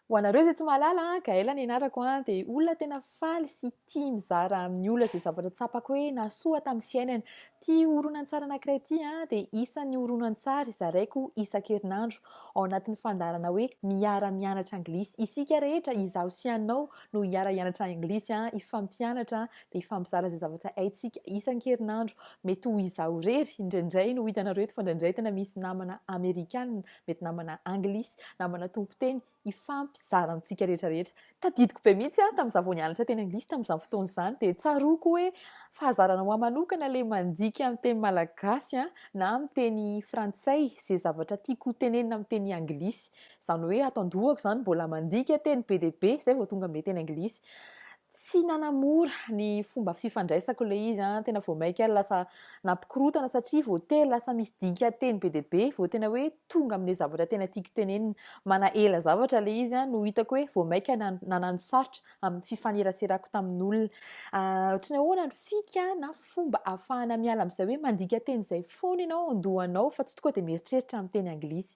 Ho anareo izay tsy mahalala Gaël ny anarako dia olona tena faly sy tia mizara amin'ny olona izay zavatra tsapako hoe nahasoa tamin'ny fiainana. Tia horonan-tsary anankiray ity dia isan'ny horonan-tsary zaraiko isan-kerinandro ao anatin'ny fandaharana hoe miara-mianatra anglisy. Isika rehetra izaho sy ianao no hiara-hianatra anglisy ifampianatra dia ifamizara izay zavatra haintsika isan-kerinandro. Mety ho izaho irery indraindray no hitanareo eto fa indraindray tena misy namana Amerikana, mety namana anglisy, namana tompon-teny ifampizara amintsika rehetrarehetra. Tadidiko be mihitsy tamin'izaho vao nianatra teny anglisy tamin'izany fotoana izany dia tsaroako hoe fahazarana ho manokana ilay mandika amin'ny teny malagasy na amin'ny teny frantsay izay zavatra tiako tenenina amin'ny teny anglisy. Izany hoe ato an-dohako izany mbola mandika teny be dia be izay vao tonga amin'ilay teny anglisy. Tsy nanamora ny fomba fifandraisako ilay izy tena vao maika lasa nampikorotana satria vao tena lasa misy dika teny be dia be vao tena hoe tonga amin'ilay zavatra tena tiako tenenina. Manaela zavatra ilay izy no hitako hoe vao maika nanano sarotra amin'ny fifaneraserako tamin'olona. Ohatran'ny ahoana ny fika na fomba ahafahana miala amin'izay hoe mandika teny izay foana ianao andohanao fa tsy tonga dia mieritreritra amin'ny teny anglisy.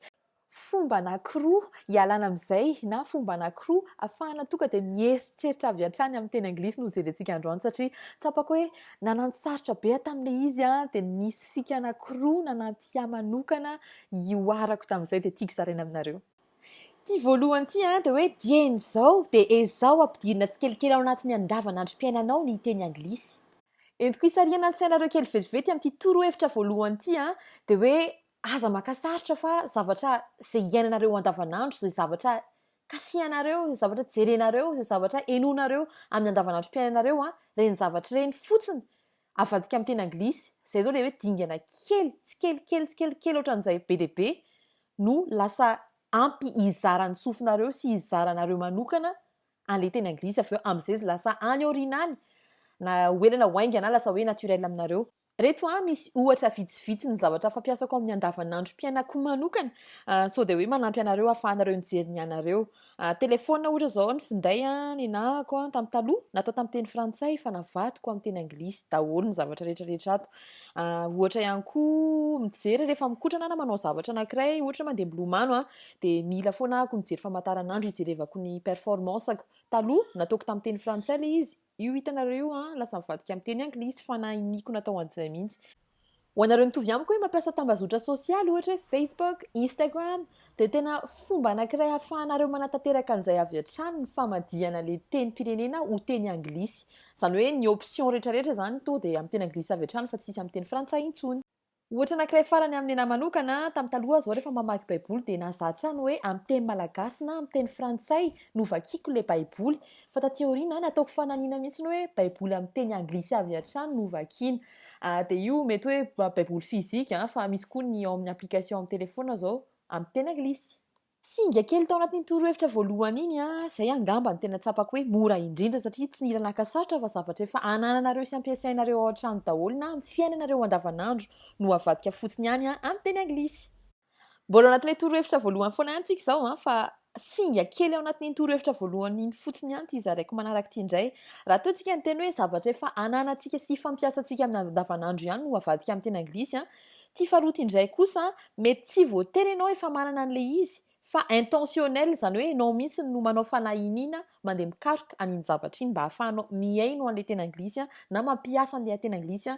Fomba anankiroa hialana amin'izay na fomba anankiroa ahafahana tonga dia mieritreritra avy hatrany amin'ny teny anglisy no jerentsika androany satria tsapako hoe nanano sarotra be tamin'ilay izy dia nisy fika anankiroa nanampy ahy manokana hioarako tamin'izay dia tiako zaraina aminareo. Ity voalohany ity dia hoe dieny izao dia ezao ampidirina tsikelikely ao anatin'ny andavanandrom-piainanao ny teny anglisy. Entiko hisarihana ny sainareo kely vetivety amin'ity torohevitra voalohany ity dia hoe aza maka sarotra fa zavatra izay iainanareo andavanandro, izay zavatra kasihanareo, izay zavatra jerenareo, izay zavatra enonareo amin'ny andavanandrom-piainanareo ireny zavatra ireny fotsiny avadika amin'ny teny anglisy. Izay izao ilay hoe dingana kely, tsikelikely ohatran'izay be dia be no lasa ampy hizaran'ny sofinareo sy hizaranareo manokana an'ilay teny anglisy avy eo amin'izay lasa any aoriana any na hoelana hoaingana lasa hoe naturel aminareo. Reto misy ohatra vitsivitsy ny zavatra fampiasako amin'ny andavanandrom-piainako manokana sao dia hoe manampy anareo ahafahanareo mijery ny anareo. Telefaonina ohatra izao ny finday ny anahako tamin'ny taloha natao tamin'ny teny frantsay fa navadiko amin'ny teny anglisy daholo ny zavatra rehetrarehetra ato. Ohatra ihany koa mijery rehefa mikotrana na manao zavatra anankiray ohatra mandeha milomano dia mila foana ako mijery famantaranandro hijerevako ny performansako. Taloha nataoko tamin'ny teny frantsay ilay izy. Io hitanareo lasa mivadika amin'ny teny anglisy fa nahiniko natao an'izay mihitsy. Ho anareo mitovy amiko hoe mampiasa tambazotra sosialy ohatra hoe Facebook, Instagram dia tena fomba anankiray ahafahanareo manatanteraka an'izay avy hatrany ny famadihana ilay teny pirenena ho teny anglisy. Izany hoe ny option rehetrarehetra izany to dia amin'ny teny anglisy avy hatrany fa tsisy amin'ny teny frantsay intsony. Ohatra anankiray farany amin'ny anahy manokana tamin'ny taloha izao rehefa mamaky baiboly dia nahazatra ny hoe amin'ny teny malagasy na amin'ny teny frantsay no vakiako ilay baiboly fa taty aoriana nataoko fananiana mihitsy ny hoe baiboly amin'ny teny anglisy avy hatrany no vakiana. Dia io mety hoe baiboly fizika fa misy koa ny ao amin'ny application amin'ny telefaonina izao amin'ny teny anglisy. Singa kely tao anatin'ny torohevitra voalohany iny izay angamba ny tena tsapako hoe mora indrindra satria tsy mila naka sarotra fa zavatra efa anananareo sy ampiasainareo ao an-trano daholo na amin'ny fiainanareo andavanandro no havadika fotsiny ihany amin'ny teny anglisy. Mbola ao anatin'ilay torohevitra voalohany foana ihany tsika izao fa singa kely ao anatin'ny torohevitra voalohany iny fotsiny ihany ity zaraiko manaraka ity indray. Raha toa ny teny hoe zavatra efa ananantsika sy fampiasantsika amin'ny andavanandro ihany no havadika amin'ny teny anglisy ty faharoa indray kosa mety tsy voatery ianao efa manana an'ilay izy fa intentionnel izany hoe ianao mihitsy no manao fanahiniana mandeha mikaroka an'iny zavatra iny mba hahafahanao miaino an'ilay teny anglisy na mampiasa an'ilay teny anglisy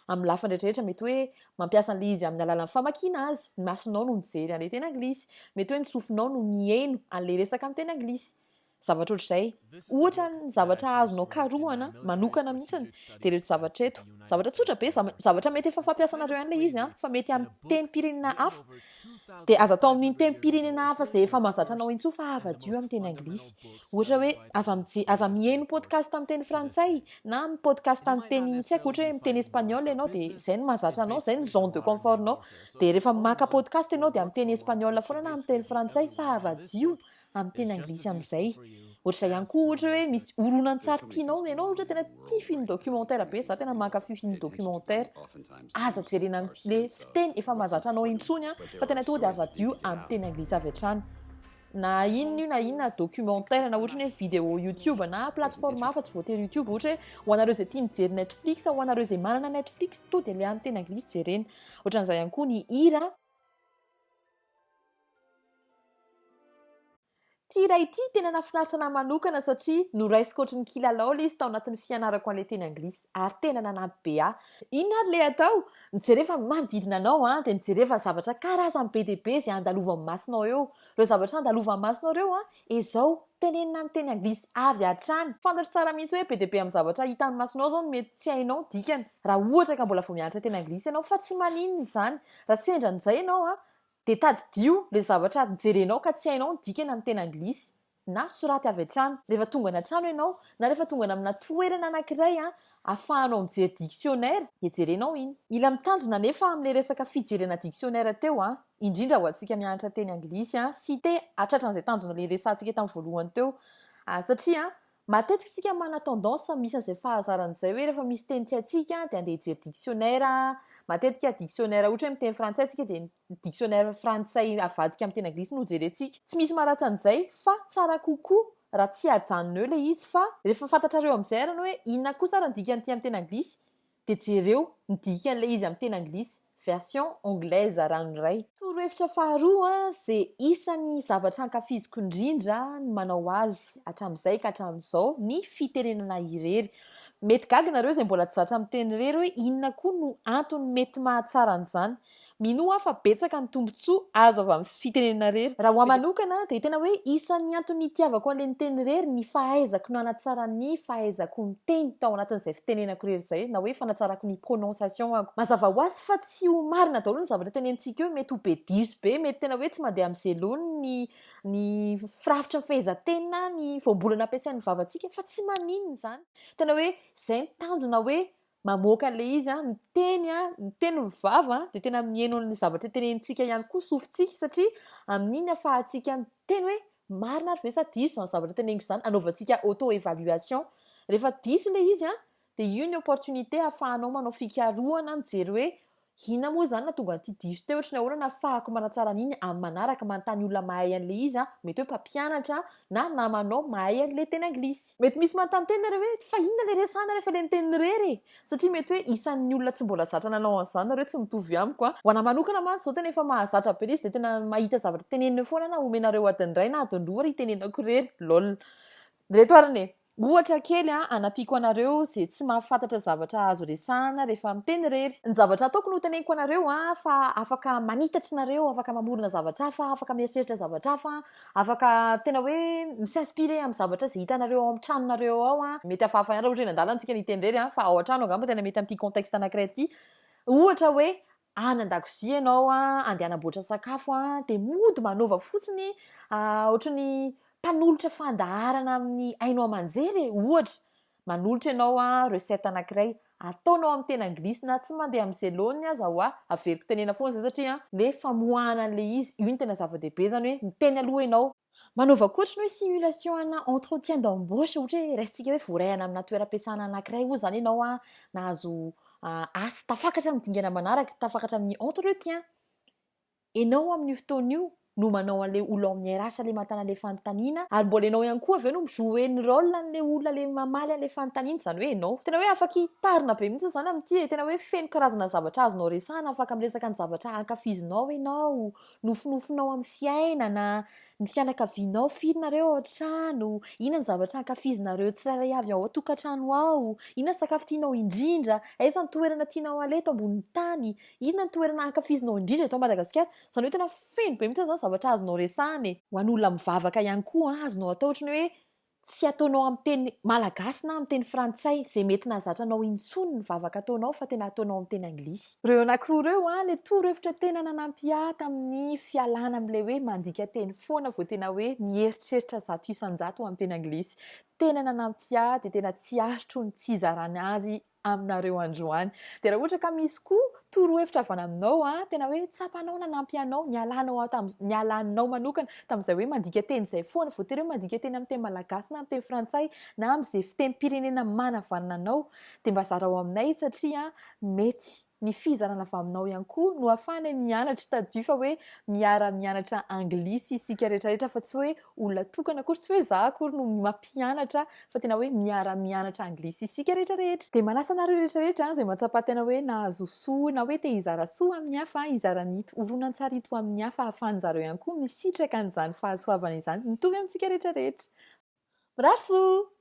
amin'ny lafiny rehetrarehetra. Mety hoe mampiasa an'ilay izy amin'ny alalan'ny famakiana azy, ny masonao no mijery an'ilay teny anglisy, mety hoe ny sofinao no miaino an'ilay resaka amin'ny teny anglisy. Zavatra ohatr'izay. Ohatra ny zavatra azonao karohana manokana mihitsiny dia reto zavatra eto. Zavatra tsotra be, zavatra mety efa fampiasanareo ihany ilay izy fa mety amin'ny teny pirenena hafa dia aza atao amin'ny teny pirenena hafa izay efa mahazatra anao iny fa havadio amin'ny teny anglisy. Ohatra hoe aza mihaino podcast amin'ny teny frantsay na amin'ny podcast amin'ny teny tsy haiko ohatra hoe miteny espaniola ianao dia izay no mahazatra anao, izay ny zone de confortnao. Dia rehefa maka podcast ianao dia amin'ny teny espaniola foana na amin'ny teny frantsay fa havadio amin'ny teny anglisy amin'izay. Ohatr'izay ihany koa ohatra hoe misy horonan-tsary tianao ianao ohatra tena tia film documentaire be za tena mankafy film documentaire aza jerena le fiteny efa mahazatra anao intsony fa tena tonga dia havadio amin'ny teny anglisy avy hatrany. Na inona io na inona documentaire na ohatra hoe vidéo YouTube na plateforme hafa tsy voatery YouTube ohatra hoe ho anareo izay tia mijery Netflix ho anareo izay manana Netflix to dia le amin'ny teny anglisy jerena. Ohatran'izay ihany koa ny hira Ty iray ity tena nafinaritra manokana satria noraisiko ohatry ny kilalao ilay izy tao anatin'ny fianarako an'ilay teny anglisy ary tena nanampy be ahy. Inona ary ilay atao? Nijery efa manodidina anao dia nijery efa zavatra karazany be dia be izay andalovan'ny masonao eo. Ireo zavatra andalovan'ny masonao ireo izao tenenina amin'ny teny anglisy avy hatrany. Fantatro tsara mihitsy hoe be dia be amin'ny zavatra hitan'ny masonao zao no mety tsy hainao dikany. Raha ohatra ka mbola vao mianatra teny anglisy ianao fa tsy maninona izany. Raha sendra an'izay ianao dia tadidio ilay zavatra jerenao ka tsy hainao ny dikany amin'ny teny anglisy na soraty avy hatrany. Rehefa tonga any an-trano ianao na rehefa tonga amina toerana anankiray ahafahanao mijery dictionnaire dia jerenao iny. Mila mitandrina nefa amin'ilay resaka fijerena dictionnaire teo indrindra ho antsika mianatra teny anglisy sy te hatratra an'izay tanjona ilay resantsika tamin'ny voalohany teo satria matetika isika mana tendance misy an'izay fahazaran'izay hoe rehefa misy teny tsy haitsika dia andeha hijery dictionnaire. Matetika dictionnaire ohatra hoe miteny frantsay antsika dia dictionnaire frantsay avadika amin'ny teny anglisy no jerentsika. Tsy misy maharatsy an'izay fa tsara kokoa raha tsy hajanona eo ilay izy fa rehefa fantatrareo amin'izay arany hoe inona kosa ary ny dikany ity amin'ny teny anglisy dia jereo ny dikan'ilay izy amin'ny teny anglisy version anglaise ranoray. Torohevitra faharoa izay isan'ny zavatra ankafiziko indrindra ny manao azy hatramin'izay ka hatramin'izao ny fitenenana irery. Mety gaga nareo izay mbola tsy zatra miteny irery hoe inona koa no antony mety mahatsara an'izany. Mino fa betsaka ny tombontsoa azo avy amin'ny fitenenana irery. Raha ho manokana dia tena hoe isan'ny antony itiavako an'ilay miteny irery ny fahaizako no hanatsara ny fahaizako miteny tao anatin'izay fitenenako irery izay na hoe fanatsarako ny prononciation-ako. Mazava ho azy fa tsy ho marina daholo ny zavatra tenentsika eo, mety ho be diso be, mety tena hoe tsy mandeha amin'ny zelony ny firafitra ny fahaiza-tena ny voambolana ampiasain'ny vavantsika fa tsy maninona izany. Tena hoe izay ny tanjona hoe mamoaka an'ilay izy miteny ny vava dia tena mihaino ny zavatra tenentsika ihany koa sofintsika satria amin'iny ahafahantsika miteny hoe marina ary ve sa diso izany zavatra teneniko izany, anaovantsika auto évaluation. Rehefa diso ilay izy dia io ny opportunité ahafahanao manao fikarohana mijery hoe inona moa izany na tonga n'ity diso teo ohatry ny ahoana ahafahako manatsara an'iny amin'ny manaraka manontany olona mahay an'ilay izy mety hoe mpampianatra na namanao mahay an'ilay teny anglisy. Mety misy manontany teny nareo hoe fa inona ilay resahana rehefa ilay miteny irery satria mety hoe isan'ny olona tsy mbola zatra nanao an'izany nareo tsy mitovy amiko ho ana manokana mantsy zao tena efa mahazatra be izy dia tena mahita zavatra tenenina foana na omenareo adiny iray na adiny roa ary itenenako irery lol. Reto arany ohatra kely anampiko anareo izay tsy mahafantatra zavatra azo resahana rehefa miteny irery. Ny zavatra ataoko no teneniko anareo fa afaka manitatra nareo, afaka mamorona zavatra hafa, afaka mieritreritra zavatra hafa, afaka tena hoe misinspire amin'ny zavatra izay hitanareo ao amin'ny tranonareo ao. Mety hafahafa ihany raha ohatra eny an-dalana antsika ny hiteny irery fa ao an-trano angamba tena mety amin'ity contexte anankiray ity. Ohatra hoe any an-dakozia ianao andeha hanamboatra sakafo dia mody manova fotsiny ohatran'ny mpanolotra fandaharana amin'ny hainao aman-jery ohatra manolotra ianao recette anankiray ataonao amin'ny teny anglisy na tsy mandeha amin'ny zelony aza averiko tenena foana zay satria le famoahana an'ilay izy io ny tena zava-dehibe zany hoe miteny aloha ianao. Manova koa ohatry ny hoe simulation ana entretien d'embauche ohatra hoe raisitsika hoe voarayana amina toeram-piasana anankiray ho zany ianao nahazo asa tafakatra amin'ny dingana manaraka, tafakatra amin'ny entretien. Ianao amin'io fotoana io no manao an'ilay olona amin'ny RH ilay matana an'ilay fanontaniana ary mbola ianao ihany koa avy eo no mijouer ny rôle an'ilay olona ilay mamaly an'ilay fanontaniana izany hoe ianao. Tena hoe afaka hitarina be mihitsy izany amin'ity tena hoe feno karazana zavatra azonao resahana afaka miresaka ny zavatra ankafizinao ianao, nofinofinao amin'ny fiainana, ny fianakavianao firy nareo ao an-trano, inona ny zavatra ankafizinareo tsirairay avy ao an-tokantrano ao, inona ny sakafo tianao indrindra, aiza ny toerana tianao aleto ambonin'ny tany, inona ny toerana ankafizinao indrindra eto Madagasikara. Izany hoe tena feno be mihitsy izany zavatra azonao resahana. Ho an'olona mivavaka ihany koa azonao atao ohatra ny hoe tsy ataonao amin'ny teny malagasy na amin'ny teny frantsay izay mety nahazatranao intsony ny vavaka ataonao fa tena ataonao amin'ny teny anglisy. Ireo anankiroa ireo ilay torohevitra tena nanampy ahy tamin'ny fialana amin'ilay hoe mandika teny foana vao tena hoe mieritreritra zato isan-jato amin'ny teny anglisy. Tena nanampy ahy dia tena tsy ahitro ny tsy hizarana azy aminareo androany. Dia raha ohatra ka misy koa torohevitra avy aminao tena hoe tsapanao nanampy anao nialanao manokana tamin'izay hoe mandika teny izay foana vao tena hoe mandika teny amin'ny teny malagasy na amin'ny teny frantsay na amin'izay fitenim-pirenena manavanana anao dia mba zara ao aminay satria mety ny fizarana avy aminao ihany koa no ahafahana mianatra tadio fa hoe miara-mianatra anglisy isika rehetrarehetra fa tsy hoe olona tokana akory tsy hoe za akory no mampianatra fa tena hoe miara-mianatra anglisy isika rehetrarehetra de manasa anareo rehetrarehetra zay mahatsapa-tena hoe nahazo soa na hoe te hizara soa amin'ny hafa hizaranito horonan-tsara ito amin'ny hafa ahafahan'zareo ihany koa misitraka an'izany fahasoavana izany mitovy amintsika rehetrarehetra. Mirary soa!